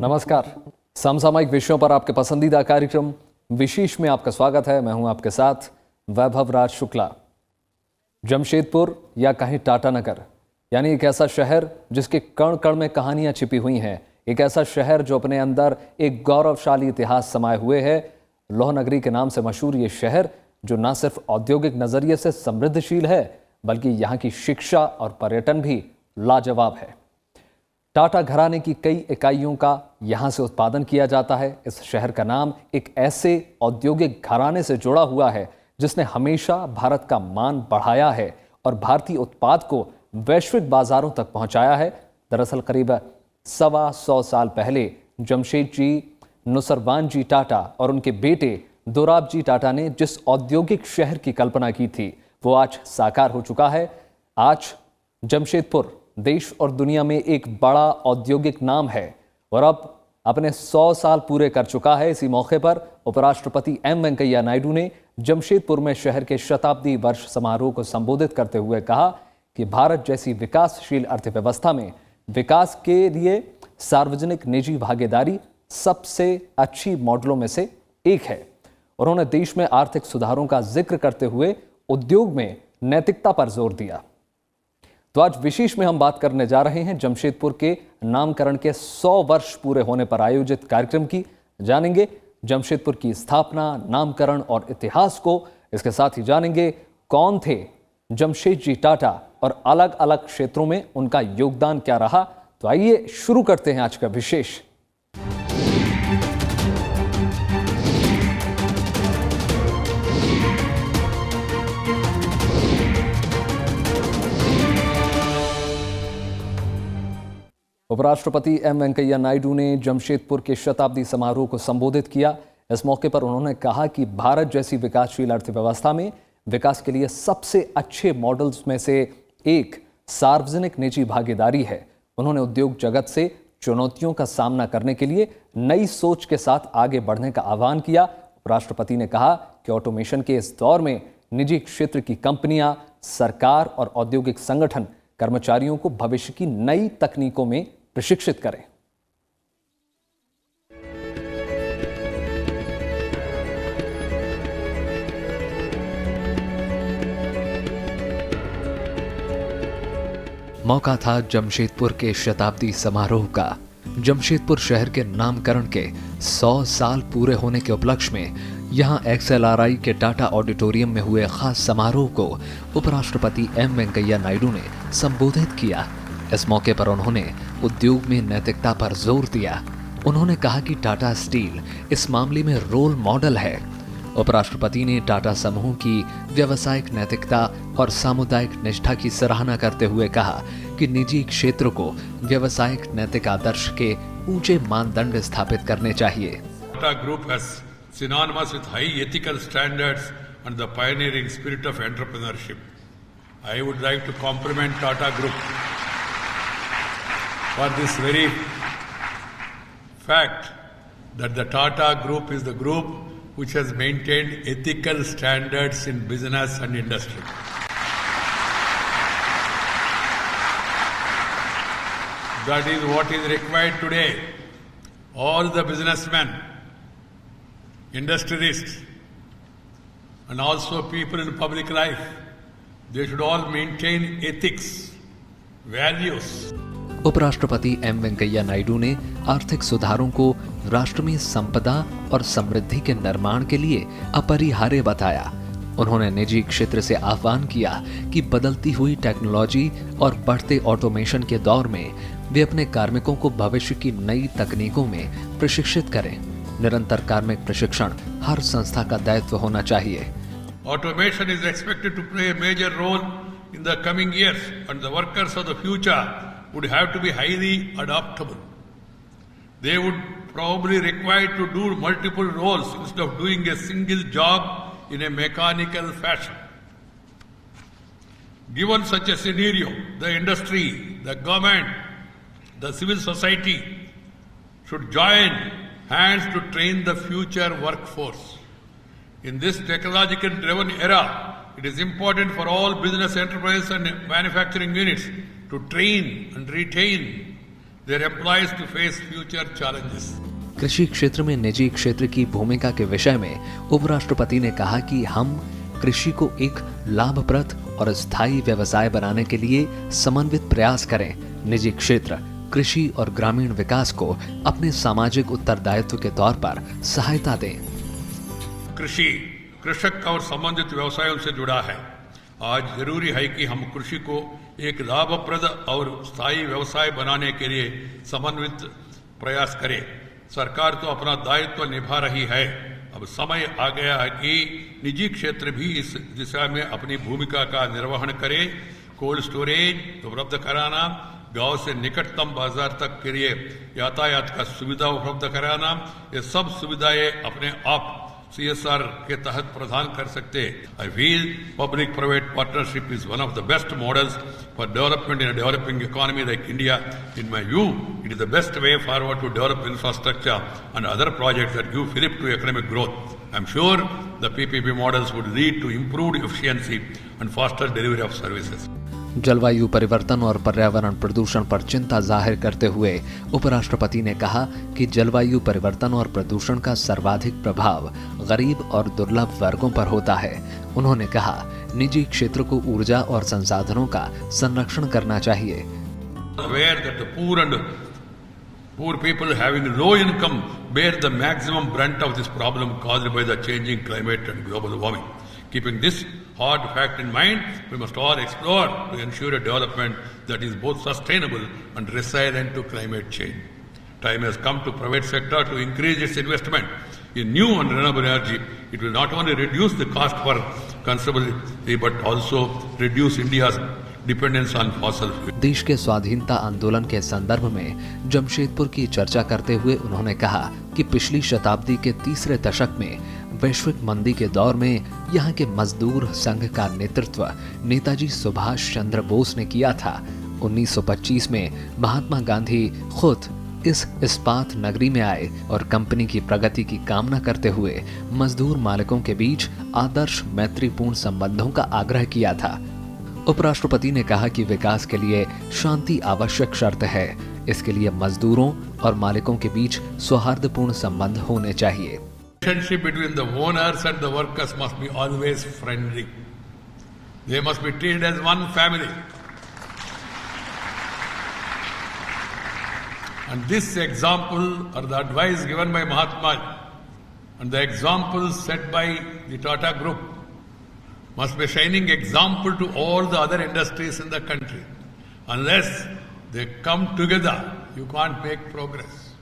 नमस्कार। समसामयिक विषयों पर आपके पसंदीदा कार्यक्रम विशेष में आपका स्वागत है। मैं हूं आपके साथ वैभव राज शुक्ला। जमशेदपुर या कहीं टाटानगर यानी एक ऐसा शहर जिसके कण कण में कहानियां छिपी हुई हैं, एक ऐसा शहर जो अपने अंदर एक गौरवशाली इतिहास समाये हुए है। लौह नगरी के नाम से मशहूर ये शहर जो न सिर्फ औद्योगिक नजरिए से समृद्धशील है बल्कि यहाँ की शिक्षा और पर्यटन भी लाजवाब है। टाटा घराने की कई इकाइयों का यहाँ से उत्पादन किया जाता है। इस शहर का नाम एक ऐसे औद्योगिक घराने से जुड़ा हुआ है जिसने हमेशा भारत का मान बढ़ाया है और भारतीय उत्पाद को वैश्विक बाजारों तक पहुंचाया है। दरअसल करीब 125 साल पहले जमशेद जी नुसरवान जी टाटा और उनके बेटे दोराब जी टाटा ने जिस औद्योगिक शहर की कल्पना की थी वो आज साकार हो चुका है। आज जमशेदपुर देश और दुनिया में एक बड़ा औद्योगिक नाम है और अब अपने 100 साल पूरे कर चुका है। इसी मौके पर उपराष्ट्रपति एम वेंकैया नायडू ने जमशेदपुर में शहर के शताब्दी वर्ष समारोह को संबोधित करते हुए कहा कि भारत जैसी विकासशील अर्थव्यवस्था में विकास के लिए सार्वजनिक निजी भागीदारी सबसे अच्छी मॉडलों में से एक है। उन्होंने देश में आर्थिक सुधारों का जिक्र करते हुए उद्योग में नैतिकता पर जोर दिया। तो आज विशेष में हम बात करने जा रहे हैं जमशेदपुर के नामकरण के 100 वर्ष पूरे होने पर आयोजित कार्यक्रम की। जानेंगे जमशेदपुर की स्थापना, नामकरण और इतिहास को। इसके साथ ही जानेंगे कौन थे जमशेद जी टाटा और अलग अलग क्षेत्रों में उनका योगदान क्या रहा। तो आइए शुरू करते हैं आज का विशेष। उपराष्ट्रपति एम वेंकैया नायडू ने जमशेदपुर के शताब्दी समारोह को संबोधित किया। इस मौके पर उन्होंने कहा कि भारत जैसी विकासशील अर्थव्यवस्था में विकास के लिए सबसे अच्छे मॉडल्स में से एक सार्वजनिक निजी भागीदारी है। उन्होंने उद्योग जगत से चुनौतियों का सामना करने के लिए नई सोच के साथ आगे बढ़ने का आह्वान किया। उपराष्ट्रपति ने कहा कि ऑटोमेशन के इस दौर में निजी क्षेत्र की कंपनियां, सरकार और औद्योगिक संगठन कर्मचारियों को भविष्य की नई तकनीकों में प्रशिक्षित करें। मौका था जमशेदपुर के शताब्दी समारोह का। जमशेदपुर शहर के नामकरण के 100 साल पूरे होने के उपलक्ष्य में यहां XLRI के टाटा ऑडिटोरियम में हुए खास समारोह को उपराष्ट्रपति एम वेंकैया नायडू ने संबोधित किया। इस मौके पर उन्होंने उद्योग में नैतिकता पर जोर दिया। उन्होंने कहा कि टाटा स्टील इस मामले में रोल मॉडल है। उपराष्ट्रपति ने टाटा समूह की व्यावसायिक नैतिकता और सामुदायिक निष्ठा की सराहना करते हुए कहा कि निजी क्षेत्र को व्यावसायिक नैतिक आदर्श के ऊंचे मानदंड स्थापित करने चाहिए। Tata group has synonymous with high ethical standards and the pioneering spirit of entrepreneurship. I would like to compliment Tata Group for this very fact that the Tata Group is the group which has maintained ethical standards in business and industry. That is what is required today. All the businessmen, industrialists, and also people in public life, they should all maintain ethics, values. उपराष्ट्रपति M Venkaiah Naidu ने आर्थिक सुधारों को राष्ट्र में संपदा और समृद्धि के निर्माण के लिए अपरिहार्य बताया। उन्होंने निजी क्षेत्र से आह्वान किया कि बदलती हुई टेक्नोलॉजी और बढ़ते ऑटोमेशन के दौर में वे अपने कार्मिकों को भविष्य की नई तकनीकों में प्रशिक्षित करें। निरंतर कार्मिक प्रशिक्षण हर संस्था का दायित्व होना चाहिए। Automation is expected to play a major role in the coming years, and the workers of the future would have to be highly adaptable. They would probably require to do multiple roles instead of doing a single job in a mechanical fashion. Given such a scenario, the industry, the government, the civil society should join hands to train the future workforce. In this technological driven era, it is important for all business enterprises and manufacturing units to train and retain their employees to face future challenges. कृषि क्षेत्र में निजी क्षेत्र की भूमिका के विषय में उपराष्ट्रपति ने कहा कि हम कृषि को एक लाभप्रद और स्थायी व्यवसाय बनाने के लिए समन्वित प्रयास करें। निजी क्षेत्र कृषि और ग्रामीण विकास को अपने सामाजिक उत्तरदायित्व के तौर पर सहायता दें। कृषि कृषक और संबंधित व्यवसायों से जुड़ा है। आज जरूरी है कि हम कृषि को एक लाभप्रद और स्थायी व्यवसाय बनाने के लिए समन्वित प्रयास करें। सरकार तो अपना दायित्व निभा रही है, अब समय आ गया है कि निजी क्षेत्र भी इस दिशा में अपनी भूमिका का निर्वहन करे। कोल्ड स्टोरेज उपलब्ध कराना, गांव से निकटतम बाजार तक के लिए यातायात का सुविधा उपलब्ध कराना, ये सब सुविधाएं अपने आप CSR के तहत प्रदान कर सकते। I feel public-private partnership is one of the best models for development in a developing economy like India. In my view, it is the best way forward to develop infrastructure and other projects that give fillip to economic growth. I am sure the PPP models would lead to improved efficiency and faster delivery of services. जलवायु परिवर्तन और पर्यावरण प्रदूषण पर चिंता जाहिर करते हुए उपराष्ट्रपति ने कहा कि जलवायु परिवर्तन और प्रदूषण का सर्वाधिक प्रभाव गरीब और दुर्लभ वर्गों पर होता है। उन्होंने कहा, निजी क्षेत्र को ऊर्जा और संसाधनों का संरक्षण करना चाहिए। Where that the poor people having low income bear the maximum brunt of this problem caused by the changing climate and global warming. Keeping this hard fact in mind, we must all explore to ensure a development that is both sustainable and resilient to climate change. Time has come to private sector to increase its investment in new and renewable energy. It will not only reduce the cost for conservability but also reduce India's dependence on fossil fuels. देश के स्वाधीनता आंदोलन के संदर्भ में जमशेदपुर की चर्चा करते हुए उन्होंने कहा कि पिछली शताब्दी के तीसरे दशक में वैश्विक मंदी के दौर में यहाँ के मजदूर संघ का नेतृत्व नेताजी सुभाष चंद्र बोस ने किया था। 1925 में महात्मा गांधी खुद इस इस्पात नगरी में आए और कंपनी की प्रगति की कामना करते हुए मजदूर मालिकों के बीच आदर्श मैत्रीपूर्ण संबंधों का आग्रह किया था। उपराष्ट्रपति ने कहा कि विकास के लिए शांति आवश्यक शर्त है। इसके लिए मजदूरों और मालिकों के बीच सौहार्दपूर्ण संबंध होने चाहिए। Relationship between the owners and the workers must be always friendly. They must be treated as one family. And this example or the advice given by Mahatma and the examples set by the Tata Group must be a shining example to all the other industries in the country. Unless they come together, you can't make progress.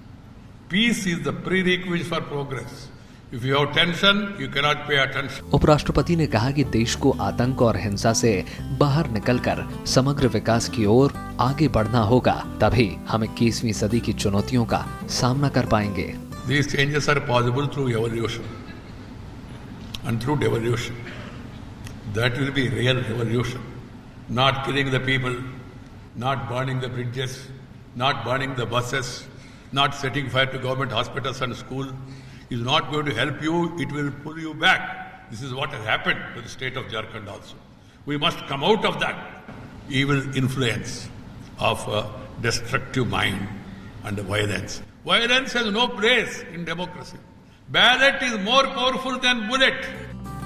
Peace is the prerequisite for progress. If you have tension, you cannot pay attention. उपराष्ट्रपति ने कहा कि देश को आतंक और हिंसा से बाहर निकलकर समग्र विकास की ओर आगे बढ़ना होगा, तभी हम 21वीं सदी की चुनौतियों का सामना कर पाएंगे। These changes are possible through evolution and through devolution. That will be real revolution. Not killing the people, not burning the bridges, not burning the buses, not setting fire to government hospitals and schools. Is not going to help you, it will pull you back. This is what has happened to the state of Jharkhand also. We must come out of that evil influence of a destructive mind and violence. Violence has no place in democracy. Ballot is more powerful than bullet.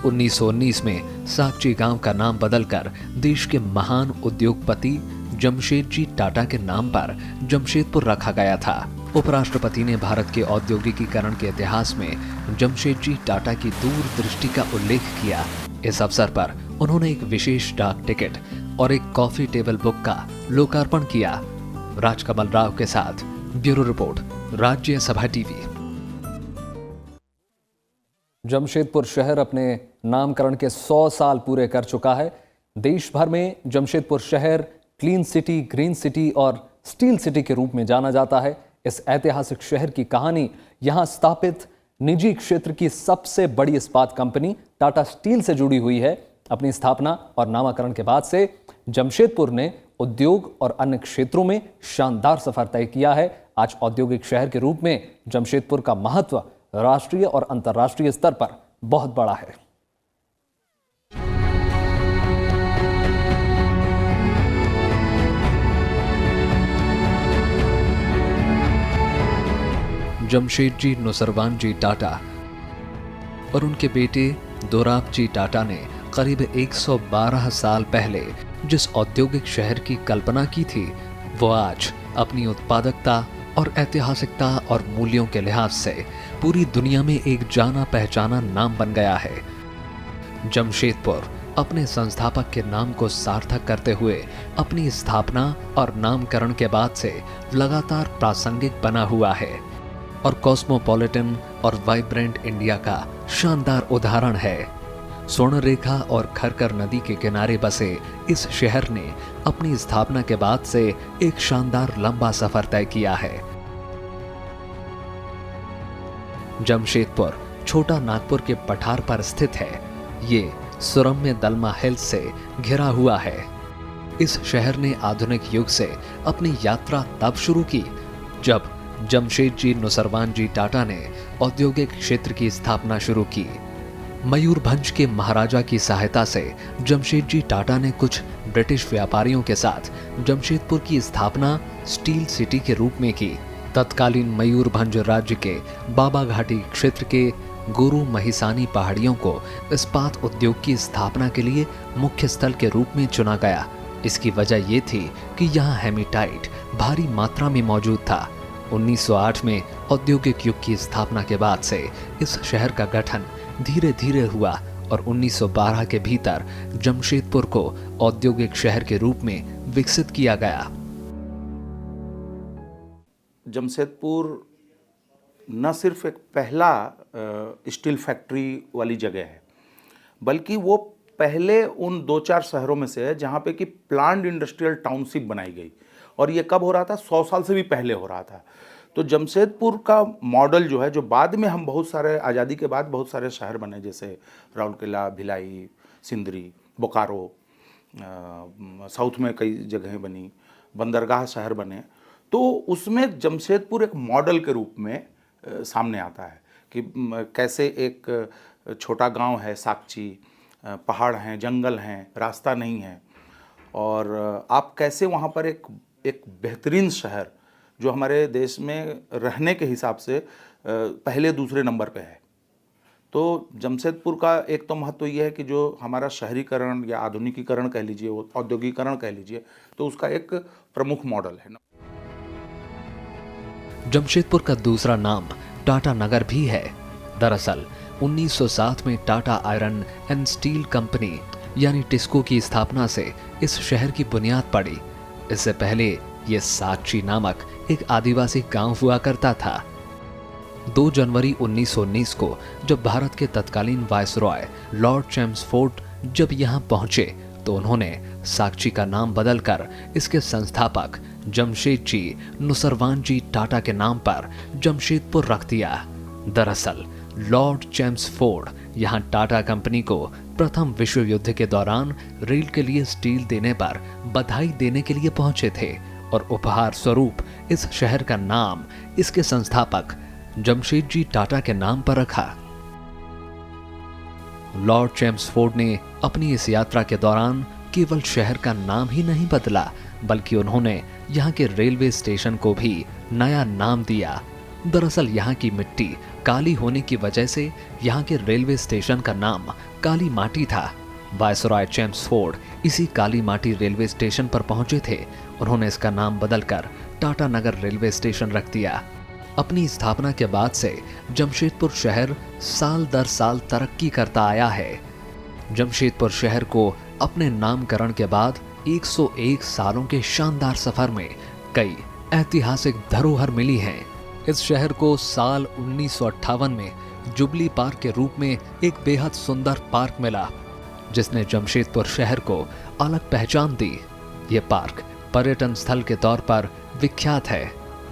1919 में साकची गांव का नाम बदलकर देश के महान उद्योगपति जमशेदजी टाटा के नाम पर जमशेदपुर रखा गया था। उपराष्ट्रपति ने भारत के औद्योगिकीकरण के इतिहास में जमशेदजी टाटा की दूरदृष्टि का उल्लेख किया। इस अवसर पर उन्होंने एक विशेष डाक टिकट और एक कॉफी टेबल बुक का लोकार्पण किया। राजकमल राव के साथ bureau report, Rajya Sabha TV. Jamshedpur शहर अपने नामकरण के 100 साल पूरे कर चुका है। देश भर में जमशेदपुर शहर क्लीन सिटी, ग्रीन सिटी और स्टील सिटी के रूप में जाना जाता है। इस ऐतिहासिक शहर की कहानी यहां स्थापित निजी क्षेत्र की सबसे बड़ी इस्पात कंपनी टाटा स्टील से जुड़ी हुई है। अपनी स्थापना और नामकरण के बाद से जमशेदपुर ने उद्योग और अन्य क्षेत्रों में शानदार सफर तय किया है। आज औद्योगिक शहर के रूप में जमशेदपुर का महत्व राष्ट्रीय और अंतर्राष्ट्रीय स्तर पर बहुत बड़ा है। जमशेदजी नुसरवान जी टाटा और उनके बेटे दोराब जी टाटा ने करीब 112 साल पहले जिस औद्योगिक शहर की कल्पना की थी, वो आज अपनी उत्पादकता और ऐतिहासिकता और मूल्यों के लिहाज से पूरी दुनिया में एक जाना पहचाना नाम बन गया है। जमशेदपुर अपने संस्थापक के नाम को सार्थक करते हुए अपनी स्थापना और नामकरण के बाद से लगातार प्रासंगिक बना हुआ है और कॉस्मोपॉलिटन और वाइब्रेंट इंडिया का शानदार उदाहरण है। स्वर्णरेखा और खरकर नदी के किनारे बसे इस शहर ने अपनी स्थापना के बाद से एक शानदार लंबा सफर तय किया है। जमशेदपुर छोटा नागपुर के पठार पर स्थित है। ये सुरम्य दलमा हिल्स से घिरा हुआ है। इस शहर ने आधुनिक युग से अपनी यात्रा तब शुरू की जब जमशेदजी नुसरवान जी टाटा ने औद्योगिक क्षेत्र की स्थापना शुरू की। मयूरभंज के महाराजा की सहायता से जमशेदजी टाटा ने कुछ ब्रिटिश व्यापारियों के साथ जमशेदपुर की स्थापना स्टील सिटी के रूप में की। तत्कालीन मयूरभंज राज्य के बाबा घाटी क्षेत्र के गुरु महिसानी पहाड़ियों को इस्पात उद्योग की स्थापना के लिए मुख्य स्थल के रूप में चुना गया। इसकी वजह ये थी कि यहाँ हेमेटाइट भारी मात्रा में मौजूद था। 1908 में औद्योगिक युग की स्थापना के बाद से इस शहर का गठन धीरे धीरे हुआ और 1912 के भीतर जमशेदपुर को औद्योगिक शहर के रूप में विकसित किया गया। जमशेदपुर न सिर्फ एक पहला स्टील फैक्ट्री वाली जगह है, बल्कि वो पहले उन 2-4 शहरों में से है जहाँ पे कि प्लांट इंडस्ट्रियल टाउनशिप बनाई गई। और ये कब हो रहा था? 100 साल से भी पहले हो रहा था। तो जमशेदपुर का मॉडल जो है, जो बाद में हम बहुत सारे आज़ादी के बाद बहुत सारे शहर बने, जैसे राउरकेला, भिलाई, सिंदरी, बोकारो, साउथ में कई जगहें बनी, बंदरगाह शहर बने, तो उसमें जमशेदपुर एक मॉडल के रूप में सामने आता है कि कैसे एक छोटा गांव है साकची, पहाड़ हैं, जंगल हैं, रास्ता नहीं है, और आप कैसे वहाँ पर एक बेहतरीन शहर जो हमारे देश में रहने के हिसाब से पहले दूसरे नंबर पे है। तो जमशेदपुर का एक तो महत्व ये है कि जो हमारा शहरीकरण या आधुनिकीकरण कह लीजिए, वो औद्योगिकरण कह लीजिए, तो उसका एक प्रमुख मॉडल है। जमशेदपुर का दूसरा नाम टाटा नगर भी है। दरअसल 1907 में Tata iron and steel company यानी टिस्को की स्थापना से इस शहर की बुनियाद पड़ी। इससे पहले ये साकची नामक एक आदिवासी गांव हुआ करता था। 2 जनवरी 1919 को जब भारत के तत्कालीन वायसरॉय लॉर्ड चैम्सफोर्ड जब यहां पहुंचे तो उन्होंने साकची का नाम बदलकर इसके संस्थापक जमशेदजी नुसरवान जी टाटा के नाम पर जमशेदपुर रख दिया। दरअसल लॉर्ड चैम्सफोर्ड यहां टाटा कंपनी को प्रथम विश्व युद्ध के दौरान रेल के लिए स्टील देने पर बधाई देने के लिए पहुंचे थे और उपहार स्वरूप इस शहर का नाम इसके संस्थापक जमशेदजी टाटा के नाम पर रखा। लॉर्ड चैम्सफोर्ड ने अपनी इस यात्रा के दौरान केवल शहर का नाम ही नहीं बदला, बल्कि उन्होंने यहाँ के रेलवे स्टेशन को भी नया नाम दिया। दरअसल यहाँ की मिट्टी काली होने की वजह से यहाँ के रेलवे स्टेशन का नाम काली माटी था। वायसरॉय चैम्सफोर्ड इसी काली माटी रेलवे स्टेशन पर पहुंचे थे। उन्होंने इसका नाम बदलकर टाटा नगर रेलवे स्टेशन रख दिया। अपनी स्थापना के बाद से जमशेदपुर शहर साल दर साल तरक्की करता आया है। जमशेदपुर शहर को अपने नामकरण के बाद 101 सालों के शानदार सफर में कई ऐतिहासिक धरोहर मिली हैं। इस शहर को साल 1958 में जुबली पार्क के रूप में एक बेहद सुंदर पार्क मिला, जिसने जमशेदपुर शहर को अलग पहचान दी। ये पार्क पर्यटन स्थल के तौर पर विख्यात है।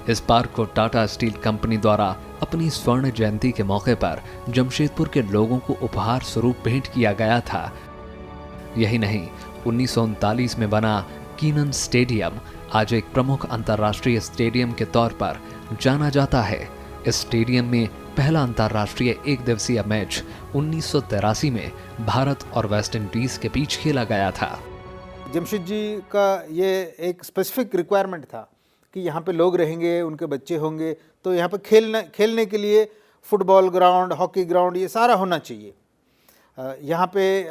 इस पार्क को टाटा स्टील कंपनी द्वारा अपनी स्वर्ण जयंती के मौके पर जमशेदपुर के लोगों को उपहार स्वरूप भेंट किया गया था। यही नहीं, 1939 में बना कीनन स्टेडियम आज एक प्रमुख अंतर्राष्ट्रीय स्टेडियम के तौर पर जाना जाता है। इस स्टेडियम में पहला अंतर्राष्ट्रीय एक दिवसीय मैच 1983 में भारत और वेस्ट इंडीज के बीच खेला गया था। जमशेद जी का ये एक स्पेसिफिक रिक्वायरमेंट था कि यहाँ पे लोग रहेंगे, उनके बच्चे होंगे, तो यहाँ पर खेलने के लिए फुटबॉल ग्राउंड, हॉकी ग्राउंड, ये सारा होना चाहिए। यहाँ पे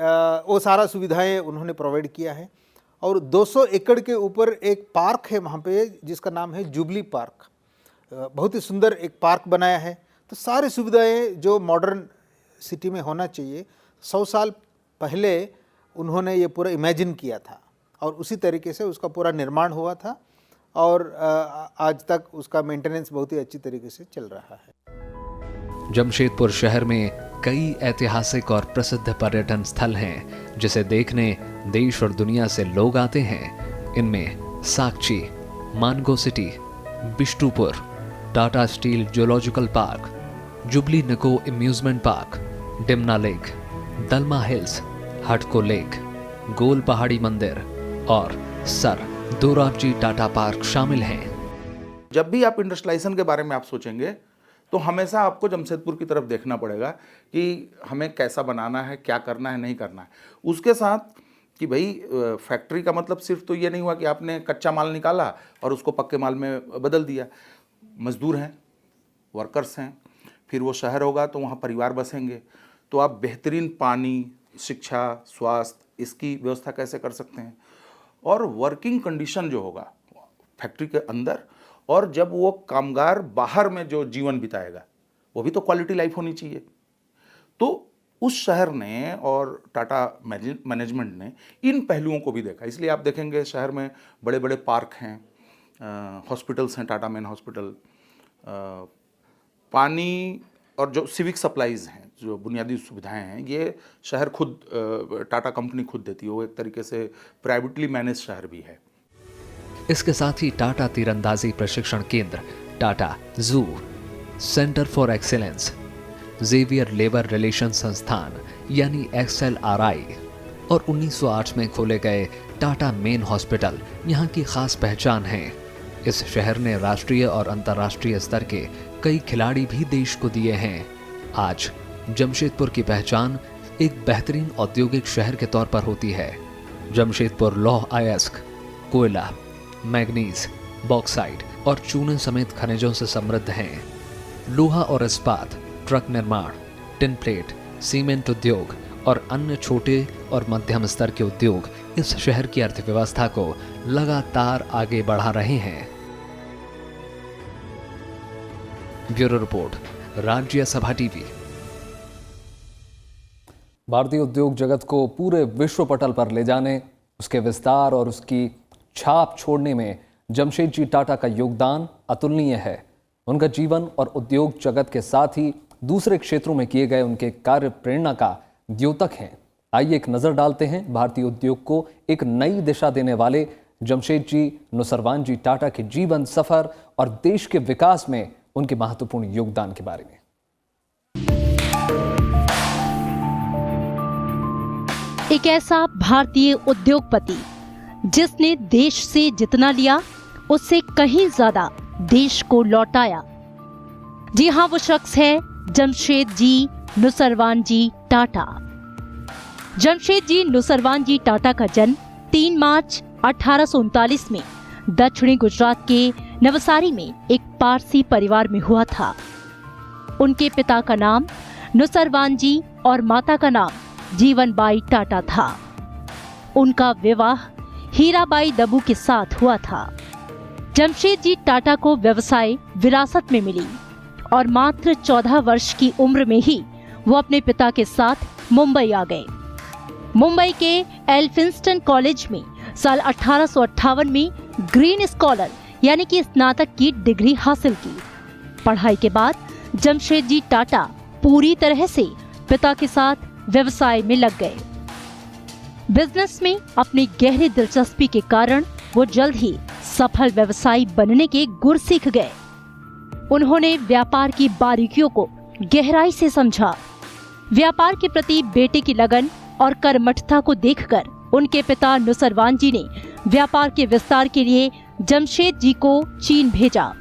वो सारा सुविधाएं उन्होंने प्रोवाइड किया है। और 200 एकड़ के ऊपर एक पार्क है वहाँ पे, जिसका नाम है जुबली पार्क। बहुत ही सुंदर एक पार्क बनाया है। तो सारी सुविधाएं जो मॉडर्न सिटी में होना चाहिए, 100 साल पहले उन्होंने ये पूरा इमेजिन किया था और उसी तरीके से उसका पूरा निर्माण हुआ था और आज तक उसका मेंटेनेंस बहुत ही अच्छी तरीके से चल रहा है। जमशेदपुर शहर में कई ऐतिहासिक और प्रसिद्ध पर्यटन स्थल हैं जिसे देखने देश और दुनिया से लोग आते हैं। इनमें Sakchi, Mango city, Bistupur, Tata steel zoological park, jubilee निको अम्यूजमेंट पार्क, डिमना लेक, दलमा हिल्स, हटको लेक, गोल पहाड़ी मंदिर और सर दोराबजी टाटा पार्क शामिल हैं। जब भी आप इंडस्ट्रियलाइजेशन के बारे में आप सोचेंगे तो हमेशा आपको जमशेदपुर की तरफ देखना पड़ेगा कि हमें कैसा बनाना है, क्या करना है, नहीं करना है। उसके साथ कि भाई फैक्ट्री का मतलब सिर्फ तो ये नहीं हुआ कि आपने कच्चा माल निकाला और उसको पक्के माल में बदल दिया। मजदूर हैं, वर्कर्स हैं, फिर वो शहर होगा तो वहाँ परिवार बसेंगे, तो आप बेहतरीन पानी, शिक्षा, स्वास्थ्य, इसकी व्यवस्था कैसे कर सकते हैं। और वर्किंग कंडीशन जो होगा फैक्ट्री के अंदर, और जब वो कामगार बाहर में जो जीवन बिताएगा वो भी तो क्वालिटी लाइफ होनी चाहिए। तो उस शहर ने और टाटा मैनेजमेंट ने इन पहलुओं को भी देखा। इसलिए आप देखेंगे शहर में बड़े बड़े पार्क हैं, हॉस्पिटल्स हैं, टाटा मेन हॉस्पिटल, पानी और जो सिविक सप्लाईज हैं, जो बुनियादी सुविधाएं हैं, ये शहर खुद टाटा कंपनी खुद देती है। वो एक तरीके से प्राइवेटली मैनेज शहर भी है। इसके साथ ही टाटा तीरंदाजी प्रशिक्षण केंद्र, Tata zoo, centre for excellence, Xavier labour relation संस्थान यानी XLRI और 1908 में खोले गए टाटा मेन हॉस्पिटल यहाँ की खास पहचान है। इस शहर ने राष्ट्रीय और अंतर्राष्ट्रीय स्तर के कई खिलाड़ी भी देश को दिए हैं। आज जमशेदपुर की पहचान एक बेहतरीन औद्योगिक शहर के तौर पर होती है। जमशेदपुर लौह अयस्क, कोयला, मैग्नीज, बॉक्साइट और चूने समेत खनिजों से समृद्ध हैं। लोहा और इस्पात, ट्रक निर्माण, टिन प्लेट, सीमेंट उद्योग और अन्य छोटे और मध्यम स्तर के उद्योग इस शहर की अर्थव्यवस्था को लगातार आगे बढ़ा रहे हैं। Bureau report, Rajya Sabha TV. भारतीय उद्योग जगत को पूरे विश्व पटल पर ले जाने, उसके विस्तार और उसकी छाप छोड़ने में जमशेद जी टाटा का योगदान अतुलनीय है। उनका जीवन और उद्योग जगत के साथ ही दूसरे क्षेत्रों में किए गए उनके कार्य प्रेरणा का द्योतक हैं। आइए एक नजर डालते हैं भारतीय उद्योग को एक नई दिशा देने वाले जमशेद जी नुसरवान जी टाटा के जीवन सफर और देश के विकास में उनके महत्वपूर्ण योगदान के बारे में। एक ऐसा भारतीय उद्योगपति जिसने देश से जितना लिया उससे कहीं ज्यादा देश को लौटाया। जी हाँ, वो शख्स है जमशेद जी नुसरवान जी टाटा। जमशेद जी नुसरवान जी टाटा का जन्म 3 मार्च 1839 में दक्षिणी गुजरात के नवसारी में एक पारसी परिवार में हुआ था। उनके पिता का नाम नुसरवान जी और माता का नाम जीवनबाई टाटा था। उनका विवाह हीराबाई दबू के साथ हुआ था। जमशेद जी टाटा को व्यवसाय विरासत में मिली और मात्र 14 वर्ष की उम्र में ही वो अपने पिता के साथ मुंबई आ गए। मुंबई के एल्फिंस्टन कॉलेज में साल 1858 में ग्रीन स्कॉलर यानी कि स्नातक की डिग्री हासिल की। पढ़ाई के बाद जमशेद जी टाटा पूरी तरह से पिता के साथ व्यवसाय में लग गए। बिजनेस में अपनी गहरी दिलचस्पी के कारण वो जल्द ही सफल व्यवसायी बनने के गुर सीख गए। उन्होंने व्यापार की बारीकियों को गहराई से समझा। व्यापार के प्रति बेटे की लगन और कर्मठता को देखकर उनके पिता नुसरवान जी ने व्यापार के विस्तार के लिए जमशेद जी को चीन भेजा।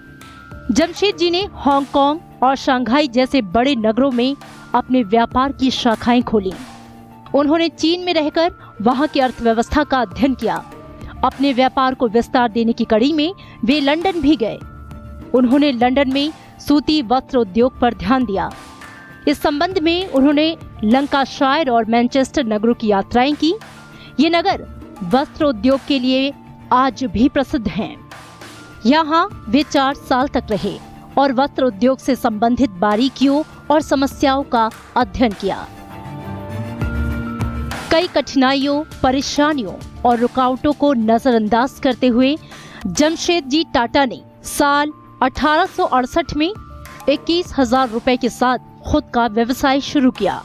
जमशेद जी ने हांगकांग और शंघाई जैसे बड़े नगरों में अपने व्यापार की शाखाएं खोली। उन्होंने चीन में रहकर वहां की अर्थव्यवस्था का अध्ययन किया। अपने व्यापार को विस्तार देने की कड़ी में वे लंदन भी गए। उन्होंने लंदन में सूती वस्त्र उद्योग पर ध्यान दिया। इस संबंध में उन्होंने लंकाशायर और मैनचेस्टर नगरों की यात्राएं की। ये नगर वस्त्र उद्योग के लिए आज भी प्रसिद्ध हैं। यहाँ वे 4 साल तक रहे और वस्त्र उद्योग से संबंधित बारीकियों और समस्याओं का अध्ययन किया। कई कठिनाइयों, परेशानियों और रुकावटों को नजरअंदाज करते हुए जमशेदजी टाटा ने साल 1868 में 21,000 रुपए के साथ खुद का व्यवसाय शुरू किया।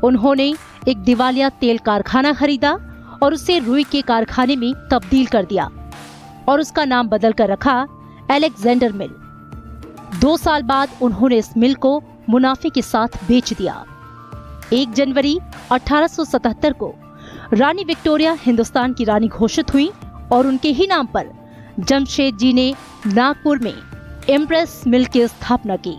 उन्होंने एक दिवालिया तेल कारखाना खरीदा और उसे रुई के कारखाने में तब्दील कर दिया और उसका नाम बदलकर रखा अलेक्जेंडर मिल। 2 साल बाद उन्होंने इस मिल को मुनाफे के साथ बेच दिया। 1 जनवरी 1877 को रानी विक्टोरिया हिंदुस्तान की रानी घोषित हुई और उनके ही नाम पर जमशेदजी ने नागपुर में एम्प्रेस मिल की स्थापना की।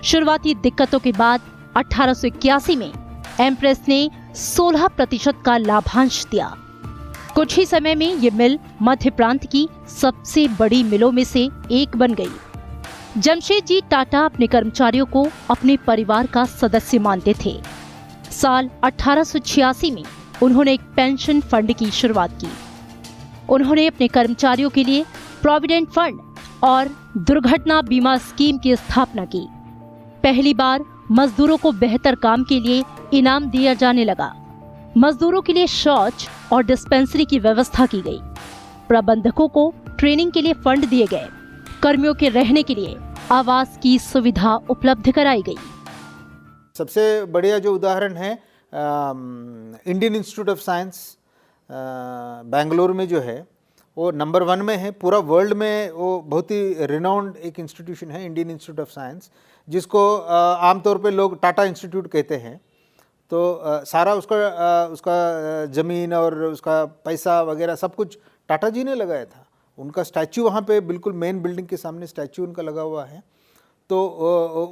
शुरुआती दिक्कतों के बाद 1881 में एम्प्रेस ने 16% का लाभांश दिया। कुछ ही समय में ये मिल मध्य प्रांत की सबसे बड़ी मिलों में से एक बन गई। जमशेदजी टाटा अपने कर्मचारियों को अपने परिवार का सदस्य मानते थे। साल 1886 में उन्होंने एक पेंशन फंड की शुरुआत की। उन्होंने अपने कर्मचारियों के लिए प्रोविडेंट फंड और दुर्घटना बीमा स्कीम की स्थापना की। पहली बार मजदूरों को बेहतर काम के लिए इनाम दिया जाने लगा। मजदूरों के लिए शौच और डिस्पेंसरी की व्यवस्था की गई। प्रबंधकों को ट्रेनिंग के लिए फंड दिए गए। कर्मियों के रहने के लिए आवास की सुविधा उपलब्ध कराई गई। सबसे बढ़िया जो उदाहरण है Indian institute of science Bangalore में जो है वो नंबर 1 में है। पूरा वर्ल्ड में वो बहुत ही रिनाउंड एक इंस्टीट्यूशन है, इंडियन इंस्टीट्यूट ऑफ साइंस, जिसको आमतौर पे लोग टाटा इंस्टीट्यूट कहते हैं। तो सारा उसका ज़मीन और उसका पैसा वगैरह सब कुछ टाटा जी ने लगाया था। उनका स्टैचू वहाँ पे बिल्कुल मेन बिल्डिंग के सामने स्टैचू उनका लगा हुआ है। तो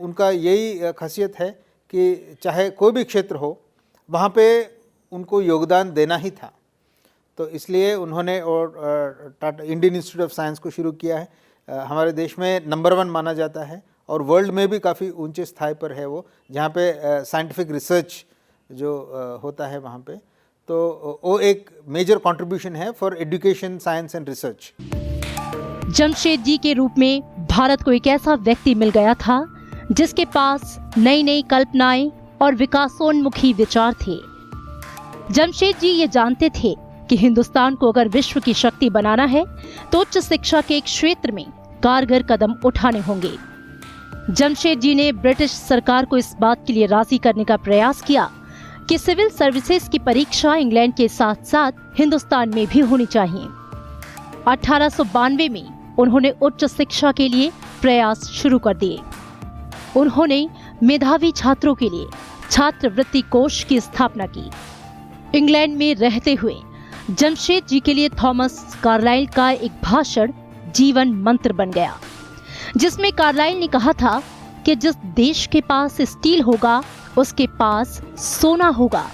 उनका यही खासियत है कि चाहे कोई भी क्षेत्र हो वहाँ पे उनको योगदान देना ही था। तो इसलिए उन्होंने और Tata Indian institute of science को शुरू किया है। हमारे देश में नंबर 1 माना जाता है और वर्ल्ड में भी काफ़ी ऊंचे स्थाई पर है वो, जहाँ पे साइंटिफिक रिसर्च जो होता है वहाँ पे। तो वो एक मेजर कंट्रीब्यूशन है for education, science and research. Jamshedji के रूप में भारत को एक ऐसा व्यक्ति मिल गया था जिसके पास नई नई कल्पनाएं और विकासोन्मुखी विचार थे। जमशेदजी ये जानते थे कि हिंदुस्तान को अगर विश्व की शक्ति बनाना है तो उच्च शिक्षा के एक क्षेत्र में कारगर कदम उठाने होंगे। जमशेदजी ने ब्रिटिश सरकार को इस बात के लिए राजी करने का प्रयास किया कि सिविल सर्विसेज की परीक्षा इंग्लैंड के साथ साथ हिंदुस्तान में भी होनी चाहिए। 1892 में उन्होंने उच्च शिक्षा के लिए प्रयास शुरू कर दिए। उन्होंने मेधावी छात्रों के लिए छात्रवृत्ति कोष की स्थापना की। इंग्लैंड में रहते हुए जमशेदजी के लिए थॉमस कार्लाइल का एक भाषण जीवन मंत्र बन गया, जिसमें कार्लाइल ने कहा था कि जिस देश के पास स्टील होगा उसके पास सोना होगा।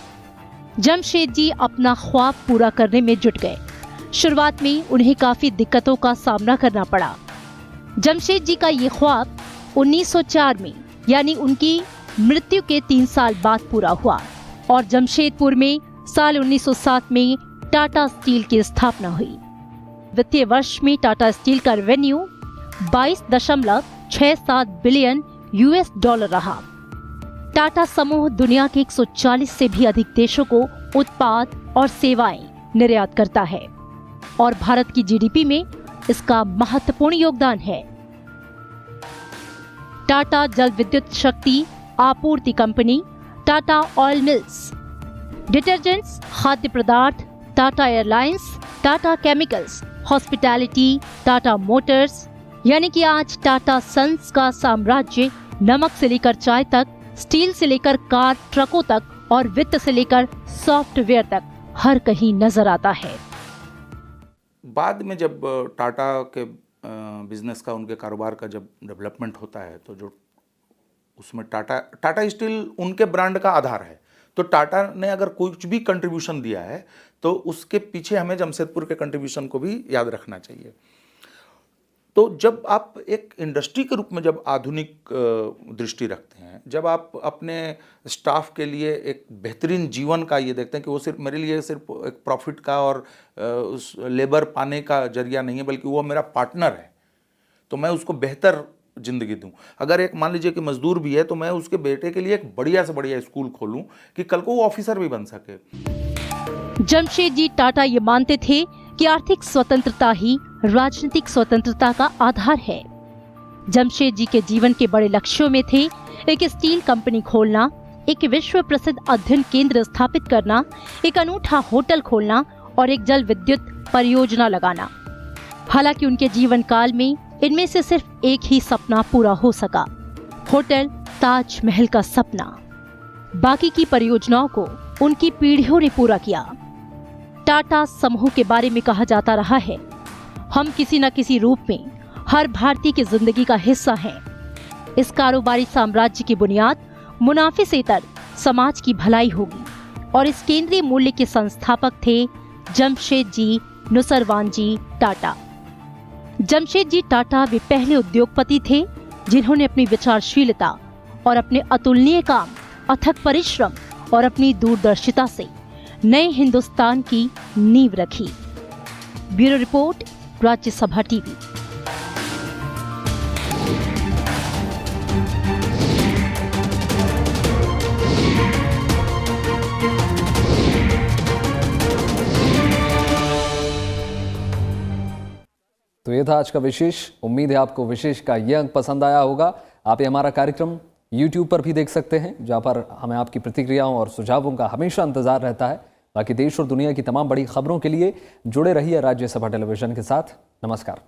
जमशेदजी अपना ख्वाब पूरा करने में जुट गए। शुरुआत में उन्हें काफी दिक्कतों का सामना करना पड़ा। जमशेदजी का ये ख्वाब 1904 में यानी उनकी मृत्यु के 3 साल बाद पूरा हुआ और जमशेदपुर में साल 1907 में टाटा स्टील की स्थापना हुई। वित्तीय वर्ष में टाटा स्टील का रेवेन्यू 22.67 बिलियन US डॉलर रहा। टाटा समूह दुनिया के 140 से भी अधिक देशों को उत्पाद और सेवाएं निर्यात करता है और भारत की जीडीपी में इसका महत्वपूर्ण योगदान है। टाटा जल विद्युत शक्ति आपूर्ति company, Tata oil mills, detergents, खाद्य पदार्थ, Tata airlines, Tata chemicals, hospitality, Tata Motors, यानी कि आज टाटा सन्स का साम्राज्य नमक से लेकर चाय तक, स्टील से लेकर कार, ट्रकों तक और वित्त से लेकर सॉफ्टवेयर तक हर कहीं नजर आता है। बाद में जब टाटा के बिजनेस का, उनके कारोबार का जब डेवलपमेंट होता है तो जो उसमें टाटा स्टील उनके ब्रांड का आधार है। तो टाटा ने अगर कुछ भी कंट्रीब्यूशन दिया है तो उसके पीछे हमें जमशेदपुर के कंट्रीब्यूशन को भी याद रखना चाहिए। तो जब आप एक इंडस्ट्री के रूप में जब आधुनिक दृष्टि रखते हैं, जब आप अपने स्टाफ के लिए एक बेहतरीन जीवन का ये देखते हैं कि वो सिर्फ मेरे लिए सिर्फ एक प्रॉफिट का और उस लेबर पाने का जरिया नहीं है, बल्कि वो मेरा पार्टनर है, तो मैं उसको बेहतर ज़िंदगी दूं। अगर एक मान लीजिए कि मजदूर भी है, तो मैं उसके बेटे के लिए एक बढ़िया से बढ़िया स्कूल खोलूं कि कल को वो ऑफिसर भी बन सके। जमशेदजी टाटा ये मानते थे कि आर्थिक स्वतंत्रता ही राजनीतिक स्वतंत्रता का आधार है। जमशेदजी के जीवन के बड़े लक्ष्यों में थे एक स्टील कंपनी खोलना, एक विश्व प्रसिद्ध अध्ययन केंद्र स्थापित करना, एक अनूठा होटल खोलना और एक जल विद्युत परियोजना लगाना। हालांकि उनके जीवन काल में इनमें से सिर्फ एक ही सपना पूरा हो सका, होटल ताजमहल का सपना। बाकी की परियोजनाओं को उनकी पीढ़ियों ने पूरा किया। टाटा समूह के बारे में कहा जाता रहा है, हम किसी न किसी रूप में हर भारतीय की जिंदगी का हिस्सा हैं। इस कारोबारी साम्राज्य की बुनियाद मुनाफे से इतर समाज की भलाई होगी और इस केंद्रीय मूल्य के संस्थापक थे जमशेदजी नुसरवानजी टाटा। जमशेदजी टाटा वे पहले उद्योगपति थे जिन्होंने अपनी विचारशीलता और अपने अतुलनीय काम, अथक परिश्रम और अपनी दूरदर्शिता से नए हिंदुस्तान की नींव रखी। Bureau report, Rajya Sabha TV. तो ये था आज का विशेष। उम्मीद है आपको विशेष का ये अंक पसंद आया होगा। आप ये हमारा कार्यक्रम YouTube पर भी देख सकते हैं, जहाँ पर हमें आपकी प्रतिक्रियाओं और सुझावों का हमेशा इंतजार रहता है। बाकी देश और दुनिया की तमाम बड़ी खबरों के लिए जुड़े रहिए राज्यसभा टेलीविजन के साथ। नमस्कार।